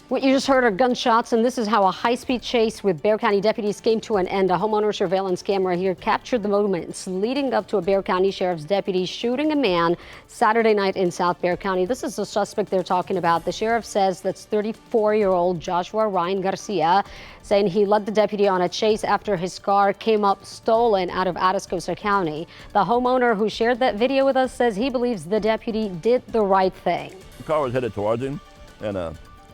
What you just heard are gunshots, and this is how a high-speed chase with Bexar County deputies came to an end. A homeowner surveillance camera here captured the moments leading up to a Bexar County Sheriff's deputy shooting a man Saturday night in South Bexar County. This is the suspect they're talking about. The sheriff says that's 34-year-old Joshua Ryan Garcia, saying he led the deputy on a chase after his car came up stolen out of Atascosa County. The homeowner who shared that video with us says he believes the deputy did the right thing. The car was headed towards him,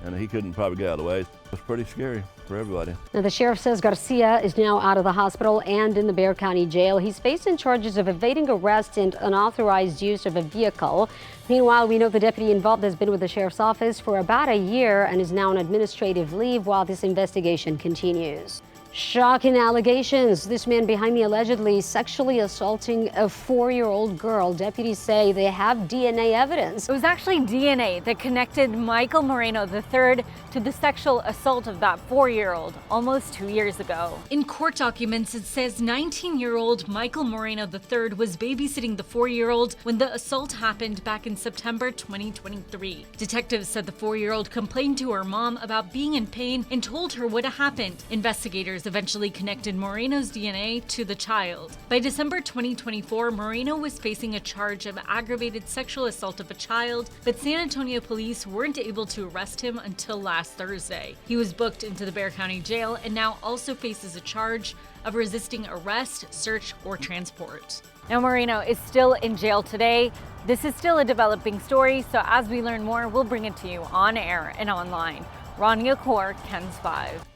and he couldn't probably get out of the way. It was pretty scary for everybody. Now, the sheriff says Garcia is now out of the hospital and in the Bexar County jail. He's facing charges of evading arrest and unauthorized use of a vehicle. Meanwhile, we know the deputy involved has been with the sheriff's office for about a year and is now on administrative leave while this investigation continues. Shocking allegations. This man behind me allegedly sexually assaulting a 4-year-old girl. Deputies say they have DNA evidence. It was actually DNA that connected Michael Moreno III to the sexual assault of that 4-year-old almost 2 years ago. In court documents, it says 19-year-old Michael Moreno III was babysitting the 4-year-old when the assault happened back in September 2023. Detectives said the 4-year-old complained to her mom about being in pain and told her what happened. Investigators eventually connected Moreno's DNA to the child. By December 2024, Moreno was facing a charge of aggravated sexual assault of a child, but San Antonio police weren't able to arrest him until last Thursday. He was booked into the Bexar County jail and now also faces a charge of resisting arrest, search, or transport. Now, Moreno is still in jail today. This is still a developing story, so as we learn more, we'll bring it to you on air and online. Rania Kaur, KENS 5.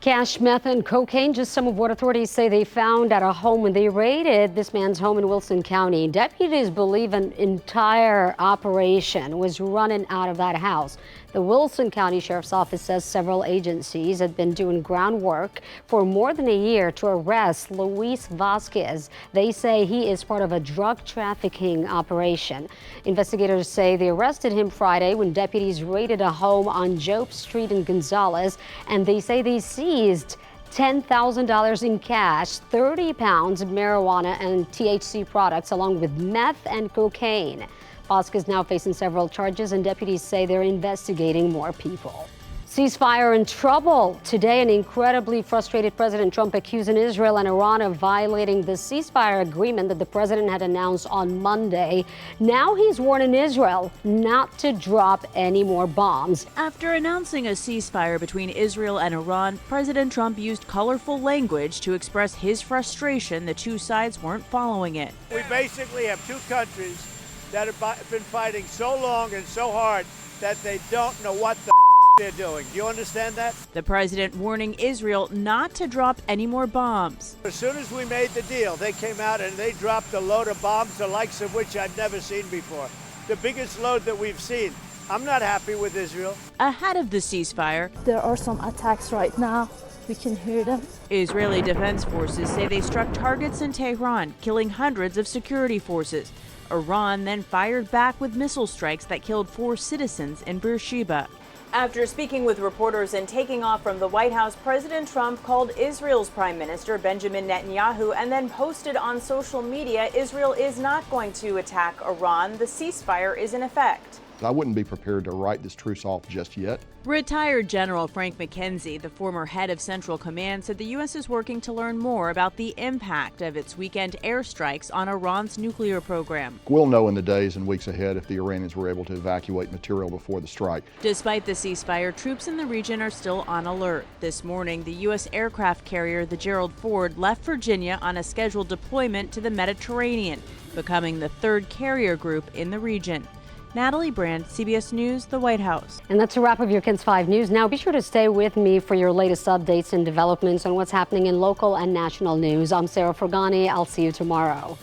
Cash, meth, and cocaine, just some of what authorities say they found at a home when they raided this man's home in Wilson County. Deputies believe an entire operation was running out of that house. The Wilson County Sheriff's Office says several agencies had been doing groundwork for more than a year to arrest Luis Vasquez. They say he is part of a drug trafficking operation. Investigators say they arrested him Friday when deputies raided a home on Job Street in Gonzales, and they say they seized $10,000 in cash, 30 pounds of marijuana and THC products, along with meth and cocaine. Vasquez now facing several charges, and deputies say they're investigating more people. Ceasefire in trouble. Today, an incredibly frustrated President Trump accusing Israel and Iran of violating the ceasefire agreement that the president had announced on Monday. Now he's warning Israel not to drop any more bombs. After announcing a ceasefire between Israel and Iran, President Trump used colorful language to express his frustration the two sides weren't following it. We basically have two countries that have been fighting so long and so hard that they don't know what the they're doing. Do you understand that? The president warning Israel not to drop any more bombs. As soon as we made the deal, they came out and they dropped a load of bombs, the likes of which I've never seen before. The biggest load that we've seen. I'm not happy with Israel. Ahead of the ceasefire, there are some attacks right now. We can hear them. Israeli defense forces say they struck targets in Tehran, killing hundreds of security forces. Iran then fired back with missile strikes that killed 4 citizens in Beersheba. After speaking with reporters and taking off from the White House, President Trump called Israel's Prime Minister Benjamin Netanyahu and then posted on social media, Israel is not going to attack Iran. The ceasefire is in effect. I wouldn't be prepared to write this truce off just yet. Retired General Frank McKenzie, the former head of Central Command, said the U.S. is working to learn more about the impact of its weekend airstrikes on Iran's nuclear program. We'll know in the days and weeks ahead if the Iranians were able to evacuate material before the strike. Despite the ceasefire, troops in the region are still on alert. This morning, the U.S. aircraft carrier, the Gerald Ford, left Virginia on a scheduled deployment to the Mediterranean, becoming the 3rd carrier group in the region. Natalie Brand, CBS News, the White House. And that's a wrap of your KENS 5 News. Now be sure to stay with me for your latest updates and developments on what's happening in local and national news. I'm Sarah Forgany. I'll see you tomorrow.